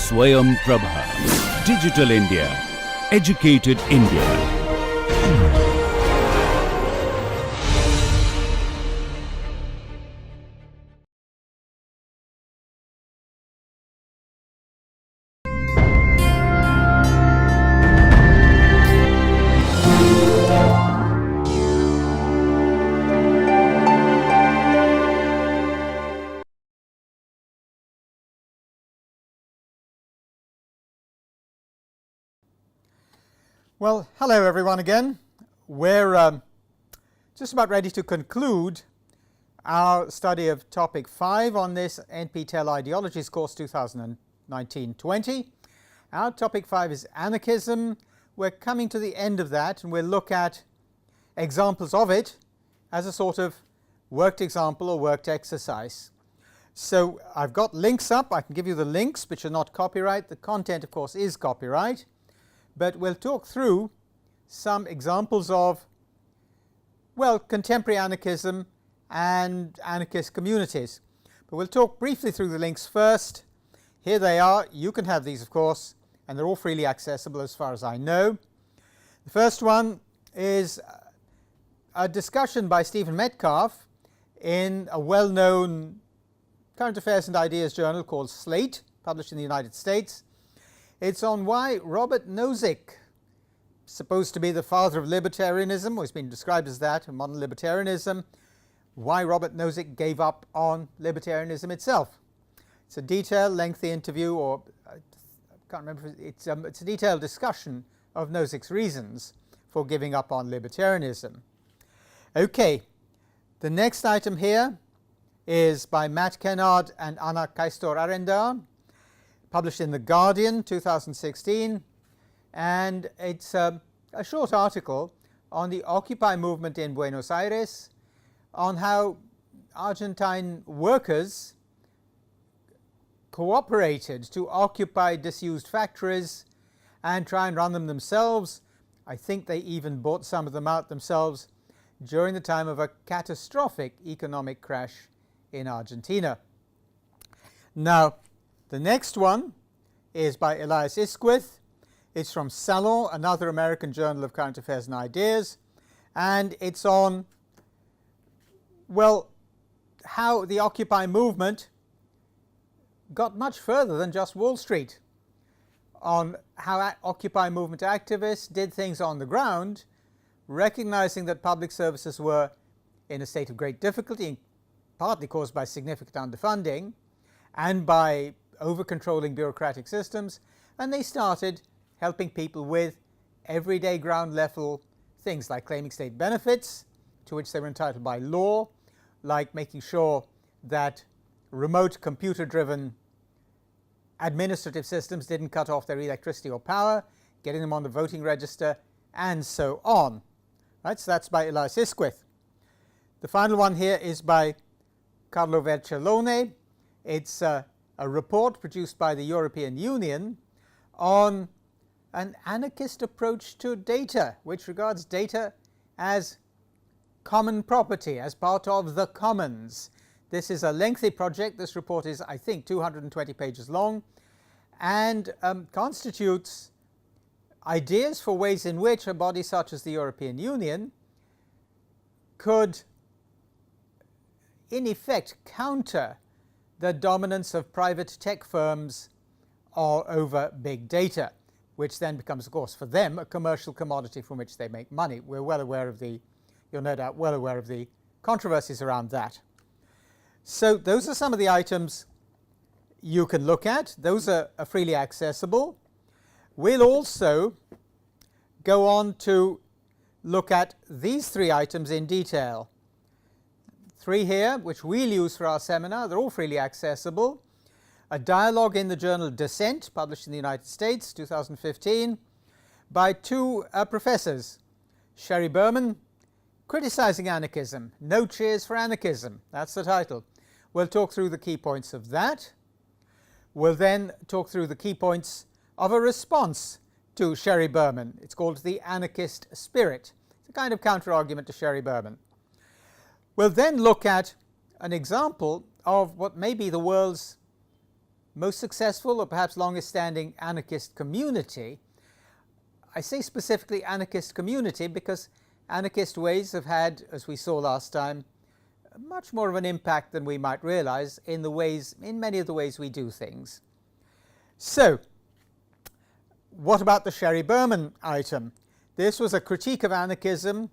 SwayamPrabha. Digital India. Educated India. Well, hello everyone again. We're just about ready to conclude our study of topic 5 on this NPTEL Ideologies course 2019-20. Our topic 5 is anarchism. We're coming to the end of that and we'll look at examples of it as a sort of worked example or worked exercise. So I've got links up. I can give you the links which are not copyright. The content of course is copyright. But we'll talk through some examples of, well, contemporary anarchism and anarchist communities. But we'll talk briefly through the links first. Here they are. You can have these, of course, and they're all freely accessible as far as I know. The first one is a discussion by Stephen Metcalf in a well-known current affairs and ideas journal called Slate, published in the United States. It's on why Robert Nozick, supposed to be the father of libertarianism, or he's been described as that, modern libertarianism, why Robert Nozick gave up on libertarianism itself. It's a detailed, lengthy interview, or I can't remember, it's a detailed discussion of Nozick's reasons for giving up on libertarianism. Okay, the next item here is by Matt Kennard and Anna Kaistor Arendar, published in The Guardian 2016, and it's a short article on the Occupy movement in Buenos Aires, on how Argentine workers cooperated to occupy disused factories and try and run them themselves. I think they even bought some of them out themselves during the time of a catastrophic economic crash in Argentina. Now, the next one is by Elias Isquith. It's from Salon, another American journal of current affairs and ideas, and it's on, well, how the Occupy movement got much further than just Wall Street, on how Occupy movement activists did things on the ground, recognizing that public services were in a state of great difficulty, partly caused by significant underfunding and by over-controlling bureaucratic systems, and they started helping people with everyday ground level things like claiming state benefits to which they were entitled by law, like making sure that remote computer-driven administrative systems didn't cut off their electricity or power, getting them on the voting register, and so on. Right, so that's by Elias Isquith. The final one here is by Carlo Vercellone. It's a report produced by the European Union on an anarchist approach to data, which regards data as common property, as part of the commons. This is a lengthy project. This report is, I think, 220 pages long and constitutes ideas for ways in which a body such as the European Union could, in effect, counter the dominance of private tech firms over big data, which then becomes, of course, for them, a commercial commodity from which they make money. We're well aware of you're no doubt well aware of the controversies around that. So those are some of the items you can look at. Those are freely accessible. We'll also go on to look at these 3 items in detail. 3 here, which we'll use for our seminar. They're all freely accessible. A dialogue in the journal Dissent, published in the United States, 2015, by 2 professors, Sherry Berman, Criticizing Anarchism, No Cheers for Anarchism. That's the title. We'll talk through the key points of that. We'll then talk through the key points of a response to Sherry Berman. It's called The Anarchist Spirit. It's a kind of counter-argument to Sherry Berman. We'll then look at an example of what may be the world's most successful or perhaps longest standing anarchist community. I say specifically anarchist community because anarchist ways have had, as we saw last time, much more of an impact than we might realize in many of the ways we do things. So, what about the Sherry Berman item? This was a critique of anarchism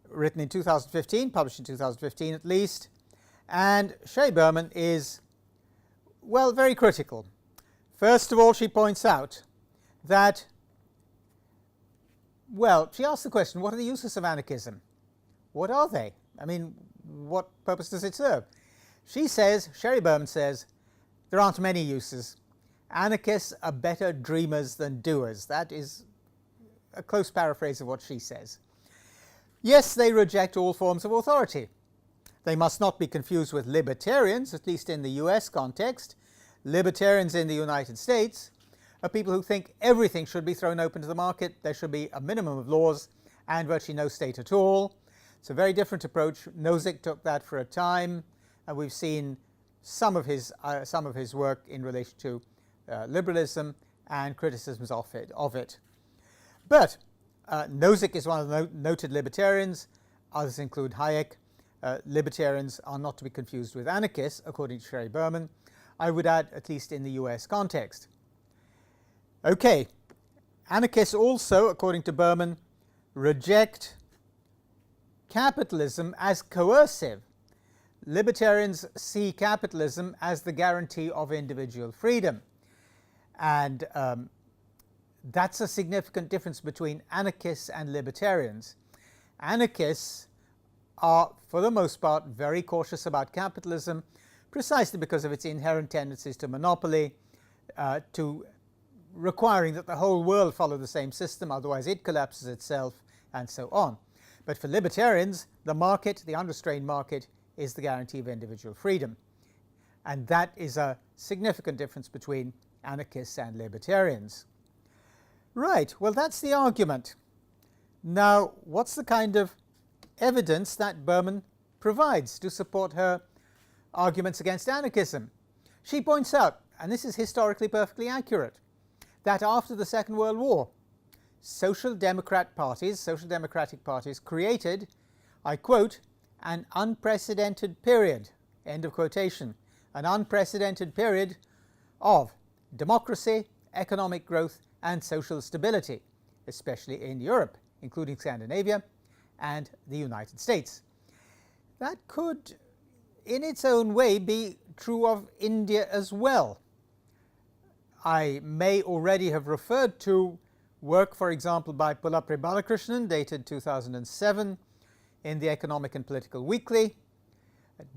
written in 2015, published in 2015 at least, and Sherry Berman is, well, very critical. First of all, she points out that, well, she asks the question, what are the uses of anarchism? What are they? I mean, what purpose does it serve? She says, Sherry Berman says, there aren't many uses. Anarchists are better dreamers than doers. That is a close paraphrase of what she says. Yes, they reject all forms of authority. They must not be confused with libertarians, at least in the US context. Libertarians in the United States are people who think everything should be thrown open to the market, there should be a minimum of laws and virtually no state at all. It's a very different approach. Nozick took that for a time, and we've seen some of his work in relation to liberalism and criticisms of it. But Nozick is one of the noted libertarians. Others include Hayek. Libertarians are not to be confused with anarchists, according to Sherry Berman. I would add, at least in the US context. Okay, anarchists also, according to Berman, reject capitalism as coercive. Libertarians see capitalism as the guarantee of individual freedom. And that's a significant difference between anarchists and libertarians. Anarchists are, for the most part, very cautious about capitalism, precisely because of its inherent tendencies to monopoly, to requiring that the whole world follow the same system, otherwise it collapses itself, and so on. But for libertarians, the market, the unrestrained market, is the guarantee of individual freedom. And that is a significant difference between anarchists and libertarians. Right, well, that's the argument. Now, what's the kind of evidence that Berman provides to support her arguments against anarchism? She points out, and this is historically perfectly accurate, that after the Second World War, social democratic parties created, I quote, an unprecedented period, end of quotation, an unprecedented period of democracy, economic growth, and social stability, especially in Europe, including Scandinavia and the United States. That could, in its own way, be true of India as well. I may already have referred to work, for example, by Pullapre Balakrishnan, dated 2007, in the Economic and Political Weekly,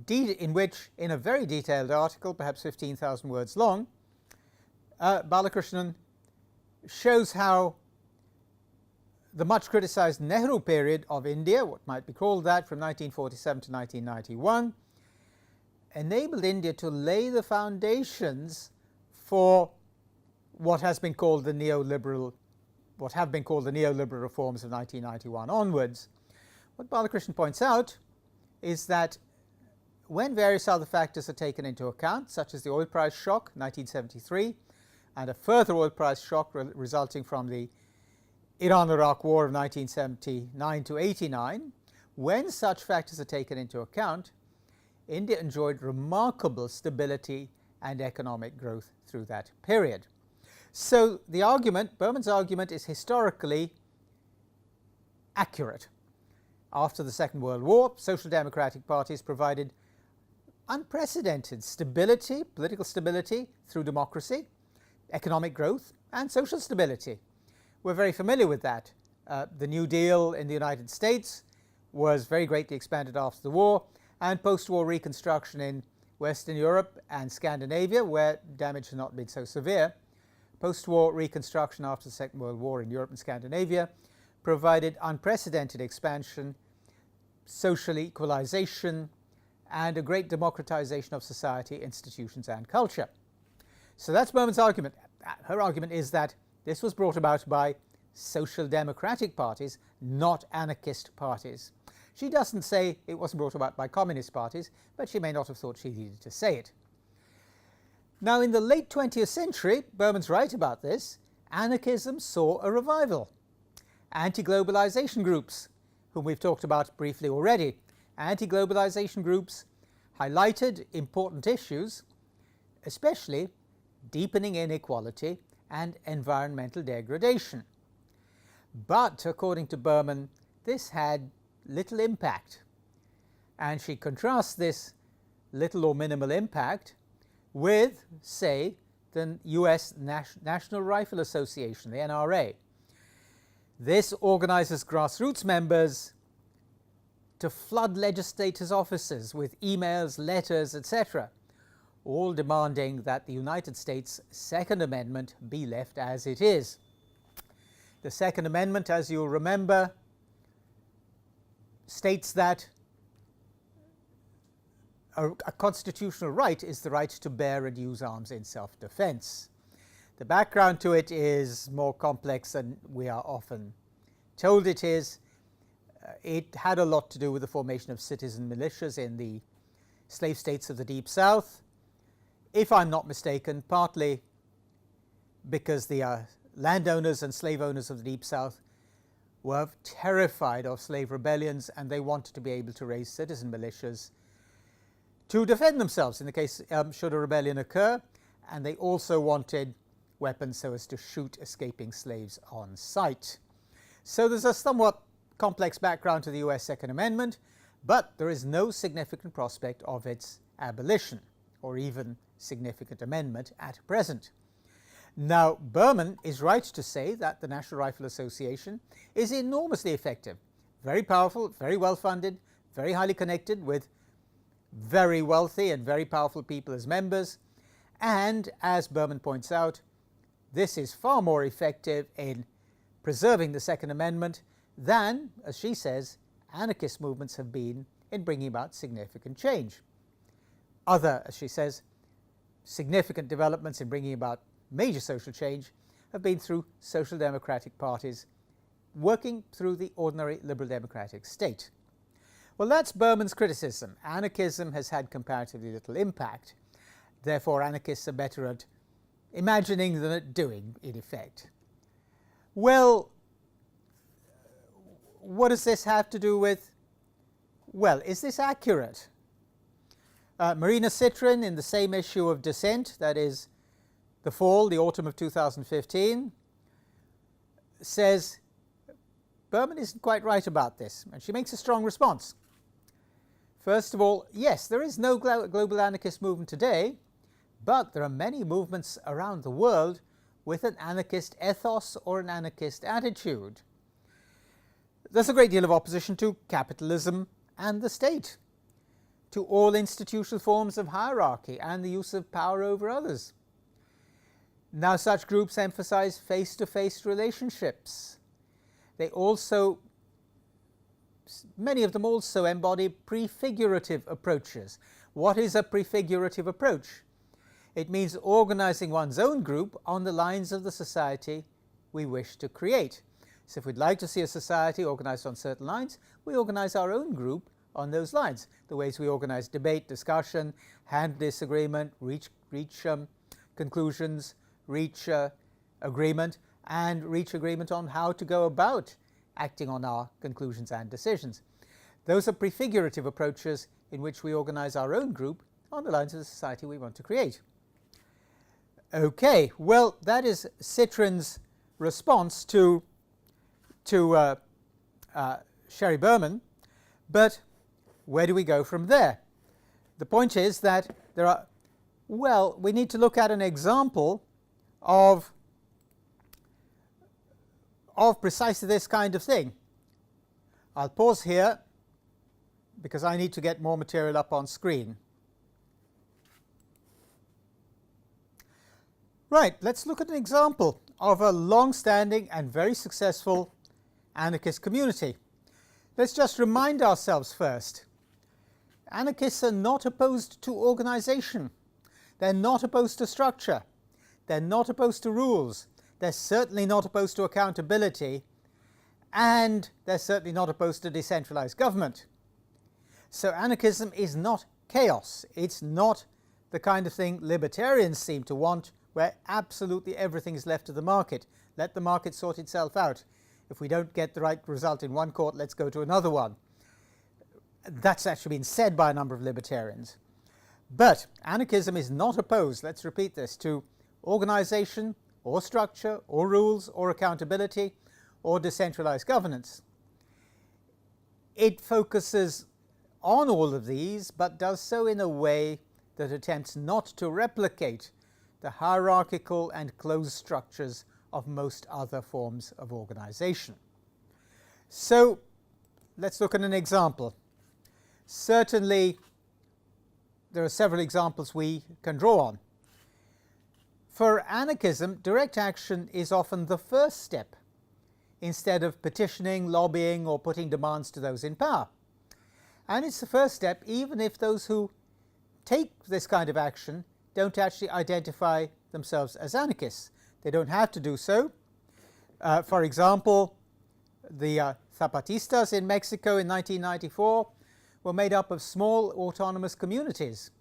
in which, in a very detailed article, perhaps 15,000 words long, Balakrishnan shows how the much criticized Nehru period of India, what might be called that, from 1947 to 1991, enabled India to lay the foundations for what have been called the neoliberal reforms of 1991 onwards. What Balakrishnan points out is that when various other factors are taken into account, such as the oil price shock, 1973, and a further oil price shock resulting from the Iran-Iraq War of 1979 to 89, when such factors are taken into account, India enjoyed remarkable stability and economic growth through that period. So the argument, Berman's argument, is historically accurate. After the Second World War, social democratic parties provided unprecedented stability, political stability through democracy, economic growth, and social stability. We're very familiar with that. The New Deal in the United States was very greatly expanded after the war, and post-war reconstruction in Western Europe and Scandinavia, where damage has not been so severe. Post-war reconstruction after the Second World War in Europe and Scandinavia provided unprecedented expansion, social equalization, and a great democratization of society, institutions, and culture. So that's Berman's argument. Her argument is that this was brought about by social democratic parties, not anarchist parties. She doesn't say it wasn't brought about by communist parties, but she may not have thought she needed to say it. Now, in the late 20th century, Berman's right about this, anarchism saw a revival. Anti-globalization groups, whom we've talked about briefly already, anti-globalization groups highlighted important issues, especially deepening inequality and environmental degradation. But, according to Berman, this had little impact, and she contrasts this little or minimal impact with, say, the US National Rifle Association, the NRA. This organizes grassroots members to flood legislators' offices with emails, letters, etc., all demanding that the United States' Second Amendment be left as it is. The Second Amendment, as you'll remember, states that a constitutional right is the right to bear and use arms in self-defense. The background to it is more complex than we are often told it is. It had a lot to do with the formation of citizen militias in the slave states of the Deep South, if I'm not mistaken, partly because the landowners and slave owners of the Deep South were terrified of slave rebellions, and they wanted to be able to raise citizen militias to defend themselves in the case should a rebellion occur, and they also wanted weapons so as to shoot escaping slaves on sight. So there's a somewhat complex background to the US Second Amendment, but there is no significant prospect of its abolition or even significant amendment at present. Now, Berman is right to say that the National Rifle Association is enormously effective, very powerful, very well funded, very highly connected with very wealthy and very powerful people as members, and as Berman points out, this is far more effective in preserving the Second Amendment than, as she says, anarchist movements have been in bringing about significant change. Other, as she says, significant developments in bringing about major social change have been through social democratic parties working through the ordinary liberal democratic state. Well, that's Berman's criticism. Anarchism has had comparatively little impact. Therefore, anarchists are better at imagining than at doing, in effect. Well, what does this have to do with? Well, is this accurate? Marina Citrin, in the same issue of Dissent, that is the autumn of 2015, says Berman isn't quite right about this, and she makes a strong response. First of all, yes, there is no global anarchist movement today, but there are many movements around the world with an anarchist ethos or an anarchist attitude. There's a great deal of opposition to capitalism and the state, to all institutional forms of hierarchy and the use of power over others. Now, such groups emphasize face-to-face relationships. They also, many of them also embody prefigurative approaches. What is a prefigurative approach? It means organizing one's own group on the lines of the society we wish to create. So if we'd like to see a society organized on certain lines, we organize our own group on those lines. The ways we organize debate, discussion, handle disagreement, reach conclusions, reach agreement, and reach agreement on how to go about acting on our conclusions and decisions. Those are prefigurative approaches in which we organize our own group on the lines of the society we want to create. Okay, well, that is Citrin's response to Sherry Berman, but where do we go from there? The point is that we need to look at an example of precisely this kind of thing. I'll pause here because I need to get more material up on screen. Right, let's look at an example of a long-standing and very successful anarchist community. Let's just remind ourselves first. Anarchists are not opposed to organization. They're not opposed to structure. They're not opposed to rules. They're certainly not opposed to accountability. And they're certainly not opposed to decentralized government. So anarchism is not chaos. It's not the kind of thing libertarians seem to want, where absolutely everything is left to the market. Let the market sort itself out. If we don't get the right result in one court, let's go to another one. That's actually been said by a number of libertarians. But anarchism is not opposed, let's repeat this, to organization or structure or rules or accountability or decentralized governance. It focuses on all of these, but does so in a way that attempts not to replicate the hierarchical and closed structures of most other forms of organization. So let's look at an example. Certainly there are several examples we can draw on. For anarchism, direct action is often the first step, instead of petitioning, lobbying, or putting demands to those in power. And it's the first step even if those who take this kind of action don't actually identify themselves as anarchists. They don't have to do so. For example, the Zapatistas in Mexico in 1994 were made up of small autonomous communities.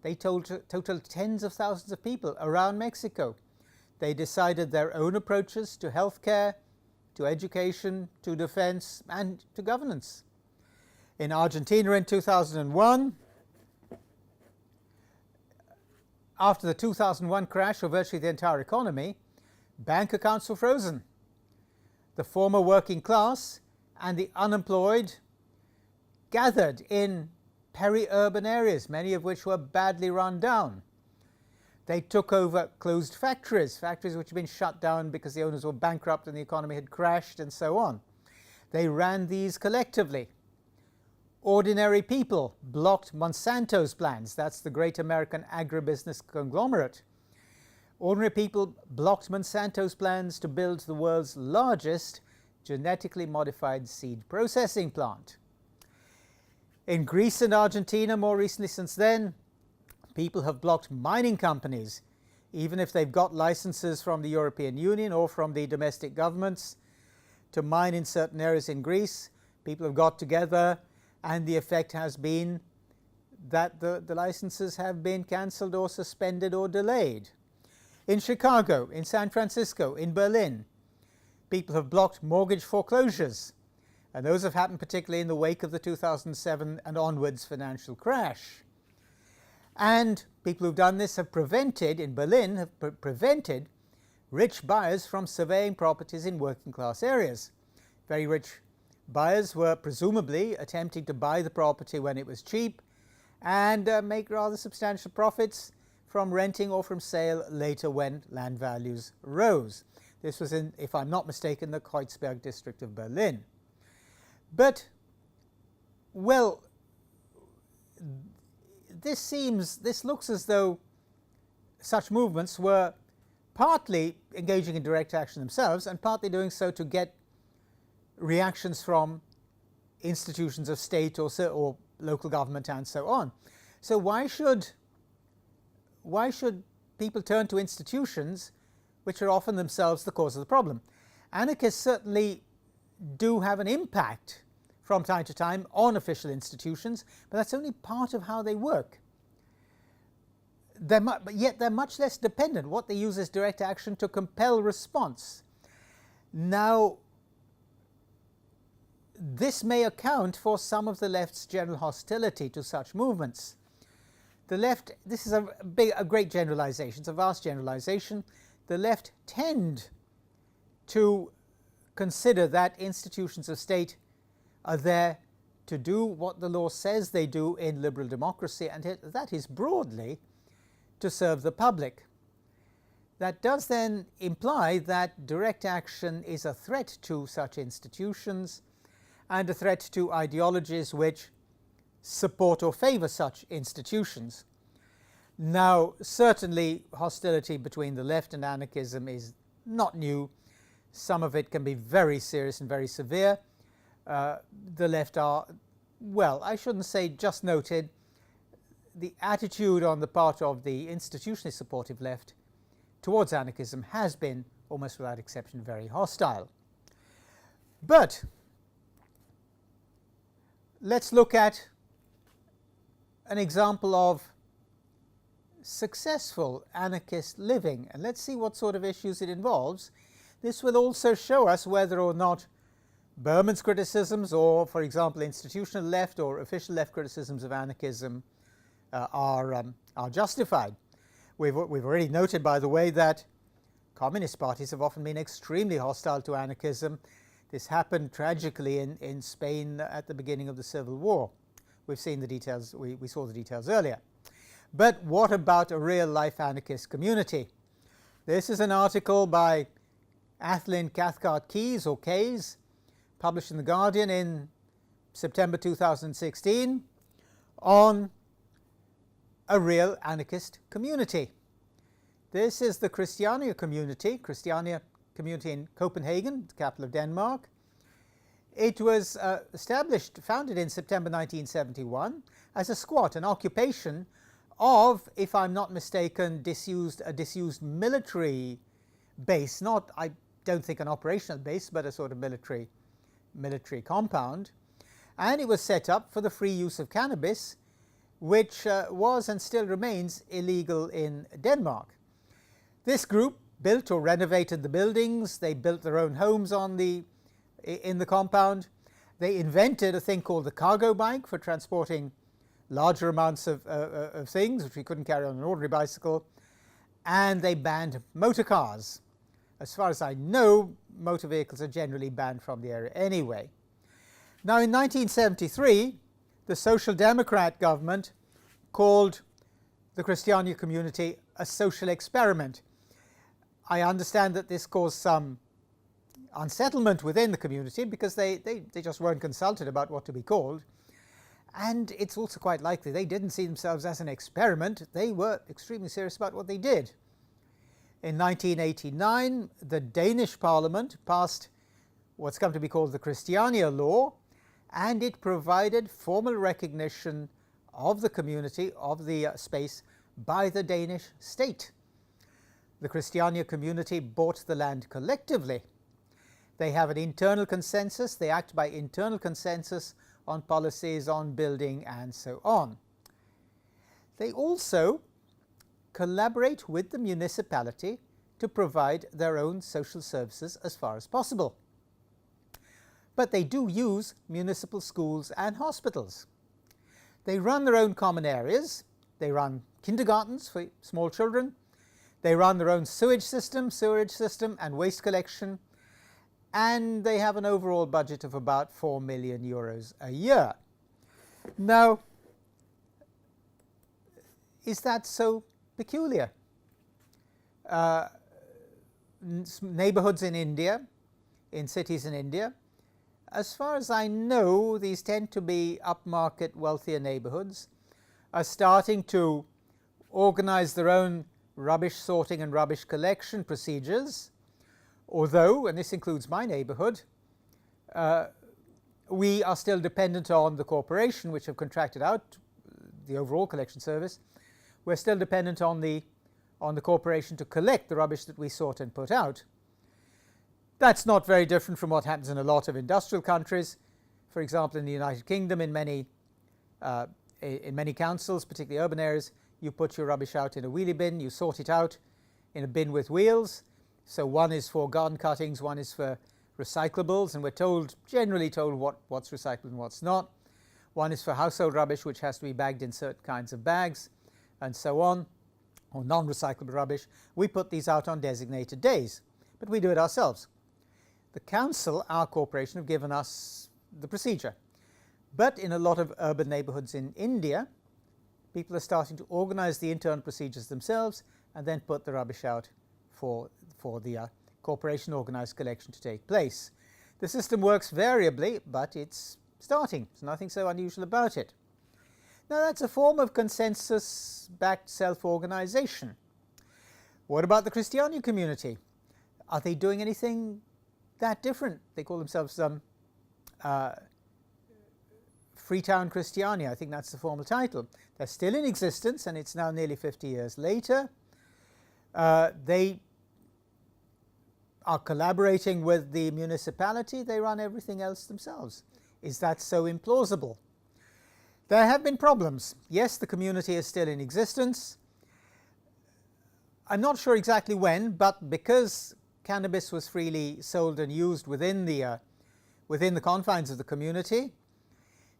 They totaled tens of thousands of people around Mexico. They decided their own approaches to healthcare, to education, to defense, and to governance. In Argentina in 2001, after the 2001 crash of virtually the entire economy, bank accounts were frozen. The former working class and the unemployed gathered in peri-urban areas, many of which were badly run down. They took over closed factories which had been shut down because the owners were bankrupt and the economy had crashed, and so on. They ran these collectively. Ordinary people blocked Monsanto's plans. That's the great American agribusiness conglomerate. Ordinary people blocked Monsanto's plans to build the world's largest genetically modified seed processing plant. In Greece and Argentina, more recently since then, people have blocked mining companies, even if they've got licenses from the European Union or from the domestic governments to mine in certain areas in Greece. People have got together, and the effect has been that the licenses have been cancelled or suspended or delayed. In Chicago, in San Francisco, in Berlin, people have blocked mortgage foreclosures, and those have happened particularly in the wake of the 2007 and onwards financial crash. And people who've done this have prevented, in Berlin, have prevented rich buyers from surveying properties in working class areas. Very rich buyers were presumably attempting to buy the property when it was cheap and make rather substantial profits from renting or from sale later when land values rose. This was in, if I'm not mistaken, the Kreuzberg district of Berlin. But, well, this looks as though such movements were partly engaging in direct action themselves and partly doing so to get reactions from institutions of state or local government and so on. So why should people turn to institutions which are often themselves the cause of the problem? Anarchists certainly do have an impact from time to time on official institutions, but that's only part of how they work. But yet they're much less dependent. What they use is direct action to compel response. Now, this may account for some of the left's general hostility to such movements. The left, this is a great generalization, it's a vast generalization. The left tend to consider that institutions of state are there to do what the law says they do in liberal democracy, and that is broadly to serve the public. That does then imply that direct action is a threat to such institutions and a threat to ideologies which support or favor such institutions. Now, certainly hostility between the left and anarchism is not new. Some of it can be very serious and very severe. The left are, well, I shouldn't say just noted. The attitude on the part of the institutionally supportive left towards anarchism has been, almost without exception, very hostile. But let's look at an example of successful anarchist living. And let's see what sort of issues it involves. This will also show us whether or not Berman's criticisms or, for example, institutional left or official left criticisms of anarchism are justified. We've already noted, by the way, that communist parties have often been extremely hostile to anarchism. This happened tragically in Spain at the beginning of the Civil War. We've seen the details, we saw the details earlier. But what about a real-life anarchist community? This is an article by Athlin Cathcart Keyes, or Keyes, published in The Guardian in September 2016, on a real anarchist community. This is the Christiania community in Copenhagen, the capital of Denmark. It was founded in September 1971 as a squat, an occupation of, if I'm not mistaken, a disused military base, not, I don't think an operational base, but a sort of military compound. And it was set up for the free use of cannabis, which was and still remains illegal in Denmark. This group built or renovated the buildings. They built their own homes in the compound. They invented a thing called the cargo bike for transporting larger amounts of things, which we couldn't carry on an ordinary bicycle. And they banned motor cars. As far as I know, motor vehicles are generally banned from the area anyway. Now, in 1973, the Social Democrat government called the Christiania community a social experiment. I understand that this caused some unsettlement within the community because they just weren't consulted about what to be called. And it's also quite likely they didn't see themselves as an experiment. They were extremely serious about what they did. In 1989, the Danish parliament passed what's come to be called the Christiania law, and it provided formal recognition of the community, of the space, by the Danish state. The Christiania community bought the land collectively. They have an internal consensus. They act by internal consensus on policies, on building, and so on. They also collaborate with the municipality to provide their own social services as far as possible. But they do use municipal schools and hospitals. They run their own common areas. They run kindergartens for small children. They run their own sewage system, and waste collection. And they have an overall budget of about 4 million euros a year. Now, is that so peculiar? Neighborhoods in India, in cities in India, as far as I know, these tend to be upmarket, wealthier neighborhoods, are starting to organize their own rubbish sorting and rubbish collection procedures. Although, and this includes my neighborhood, we are still dependent on the corporation, which have contracted out the overall collection service. We're still dependent on the corporation to collect the rubbish that we sort and put out. That's not very different from what happens in a lot of industrial countries. For example, in the United Kingdom, in many councils, particularly urban areas, you put your rubbish out in a wheelie bin, you sort it out in a bin with wheels. So one is for garden cuttings, one is for recyclables, and we're generally told what's recycled and what's not. One is for household rubbish, which has to be bagged in certain kinds of bags, and so on, or non-recyclable rubbish. We put these out on designated days, but we do it ourselves. The council, our corporation, have given us the procedure. But in a lot of urban neighborhoods in India, people are starting to organize the internal procedures themselves and then put the rubbish out for the corporation organized collection to take place. The system works variably, but it's starting. There's nothing so unusual about it. Now, that's a form of consensus-backed self-organization. What about the Christiania community? Are they doing anything that different? They call themselves Freetown Christiania. I think that's the formal title. They're still in existence, and it's now nearly 50 years later. They are collaborating with the municipality. They run everything else themselves. Is that so implausible? There have been problems. Yes, the community is still in existence. I'm not sure exactly when, but because cannabis was freely sold and used within the confines of the community,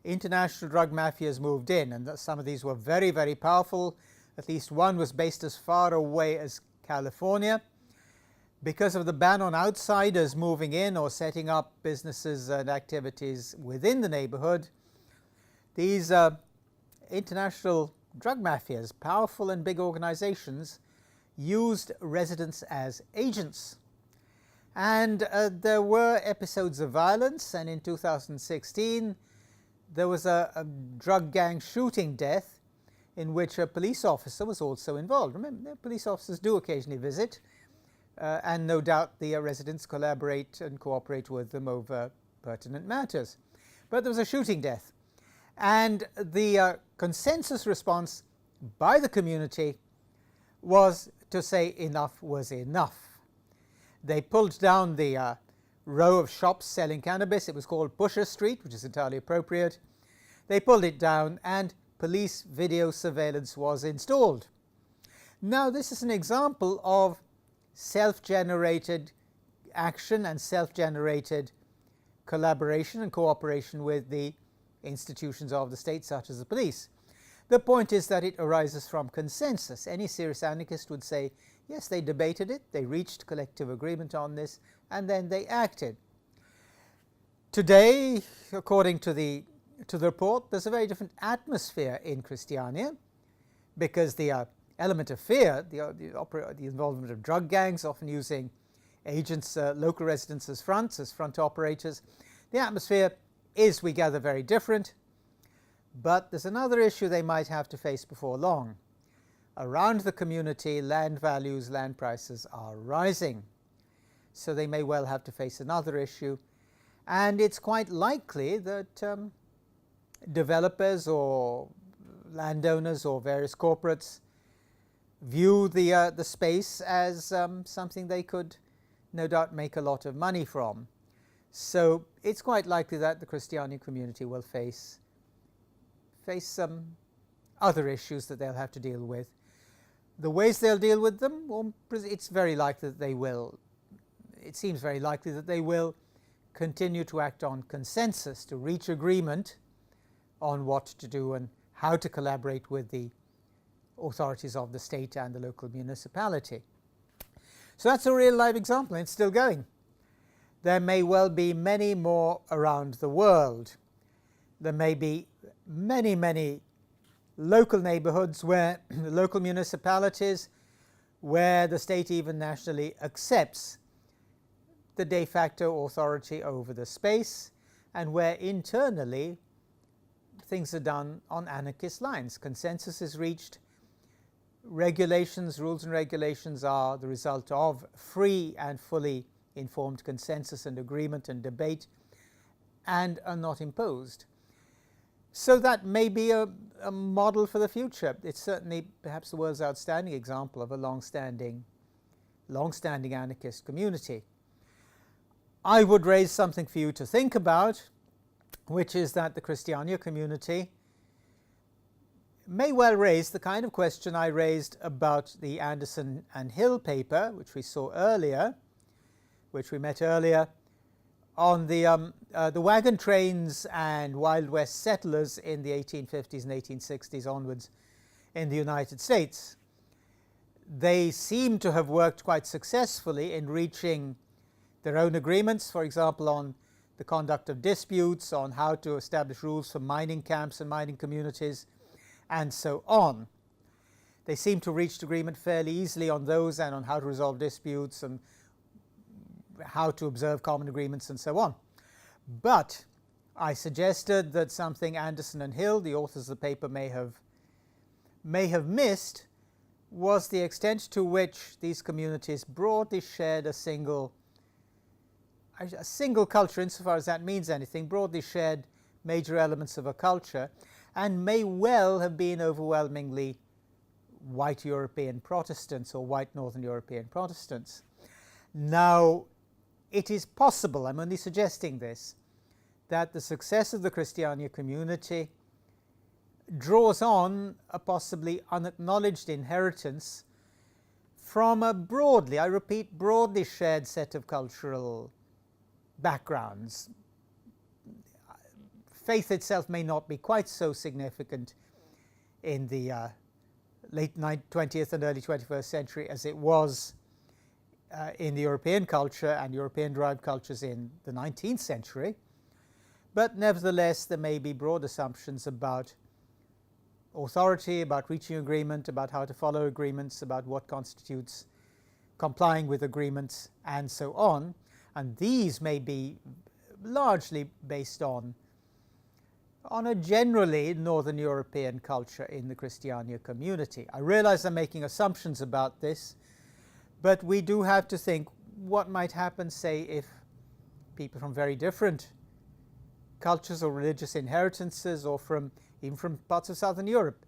international drug mafias moved in, and some of these were very, very powerful. At least one was based as far away as California. Because of the ban on outsiders moving in or setting up businesses and activities within the neighborhood, these international drug mafias, powerful and big organizations, used residents as agents. And there were episodes of violence, and in 2016 there was a drug gang shooting death in which a police officer was also involved. Remember, police officers do occasionally visit, and no doubt the residents collaborate and cooperate with them over pertinent matters. But there was a shooting death, and the consensus response by the community was to say enough was enough. They pulled down the row of shops selling cannabis. It was called Pusher Street, which is entirely appropriate. They pulled it down, and police video surveillance was installed. Now, this is an example of self-generated action and self-generated collaboration and cooperation with the institutions of the state, such as the police. The point is that it arises from consensus. Any serious anarchist would say, yes, they debated it, they reached collective agreement on this, and then they acted. Today, according to the report, there's a very different atmosphere in Christiania, because the element of fear, the involvement of drug gangs, often using agents, local residents as front operators, the atmosphere is, we gather, very different. But there's another issue they might have to face before long. Around the community, land values, land prices are rising. So they may well have to face another issue. And it's quite likely that developers or landowners or various corporates view the space as something they could no doubt make a lot of money from. So it's quite likely that the Christiania community will face some other issues that they'll have to deal with. The ways they'll deal with them, well, it's very likely that they will. It seems very likely that they will continue to act on consensus, to reach agreement on what to do and how to collaborate with the authorities of the state and the local municipality. So that's a real live example, and it's still going. There may well be many more around the world. There may be many, many local neighborhoods where the local municipalities, where the state even nationally accepts the de facto authority over the space, and where internally things are done on anarchist lines. Consensus is reached. Regulations, rules and regulations are the result of free and fully informed consensus and agreement and debate, and are not imposed. So that may be a model for the future. It's certainly perhaps the world's outstanding example of a long-standing anarchist community. I would raise something for you to think about, which is that the Christiania community may well raise the kind of question I raised about the Anderson and Hill paper, which we saw earlier, which we met earlier, on the wagon trains and Wild West settlers in the 1850s and 1860s onwards in the United States. They seem to have worked quite successfully in reaching their own agreements, for example, on the conduct of disputes, on how to establish rules for mining camps and mining communities, and so on. They seem to have reached agreement fairly easily on those and on how to resolve disputes and how to observe common agreements and so on. But I suggested that something Anderson and Hill, the authors of the paper, may have missed was the extent to which these communities broadly shared a single culture, insofar as that means anything, broadly shared major elements of a culture, and may well have been overwhelmingly white European Protestants or white Northern European Protestants. Now, it is possible, I'm only suggesting this, that the success of the Christiania community draws on a possibly unacknowledged inheritance from a broadly, I repeat, broadly shared set of cultural backgrounds. Faith itself may not be quite so significant in the late 20th and early 21st century as it was in the European culture and European-derived cultures in the 19th century. But nevertheless, there may be broad assumptions about authority, about reaching agreement, about how to follow agreements, about what constitutes complying with agreements, and so on. And these may be largely based on a generally Northern European culture in the Christiania community. I realize I'm making assumptions about this, but we do have to think what might happen, say, if people from very different cultures or religious inheritances, or even from parts of Southern Europe,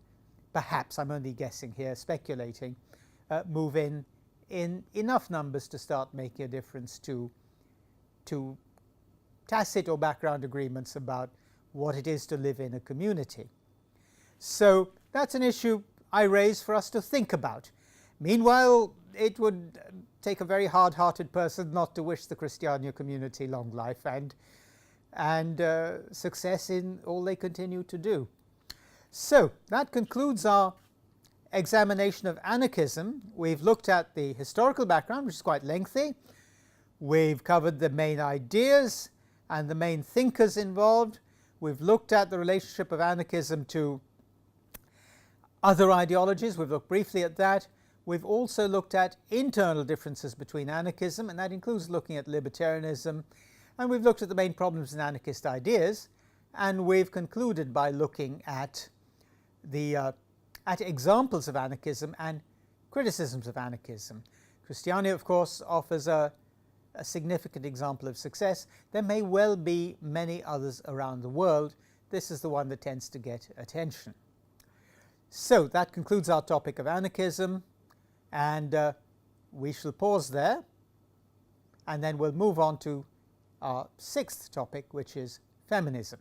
perhaps, I'm only guessing here, speculating, move in enough numbers to start making a difference to tacit or background agreements about what it is to live in a community. So that's an issue I raise for us to think about. Meanwhile, it would take a very hard-hearted person not to wish the Christiania community long life and success in all they continue to do. So that concludes our examination of anarchism. We've looked at the historical background, which is quite lengthy. We've covered the main ideas and the main thinkers involved. We've looked at the relationship of anarchism to other ideologies. We've looked briefly at that. We've also looked at internal differences between anarchism, and that includes looking at libertarianism. And we've looked at the main problems in anarchist ideas, and we've concluded by looking at at examples of anarchism and criticisms of anarchism. Christiania, of course, offers a significant example of success. There may well be many others around the world. This is the one that tends to get attention. So that concludes our topic of anarchism, and we shall pause there, and then we'll move on to our sixth topic, which is feminism.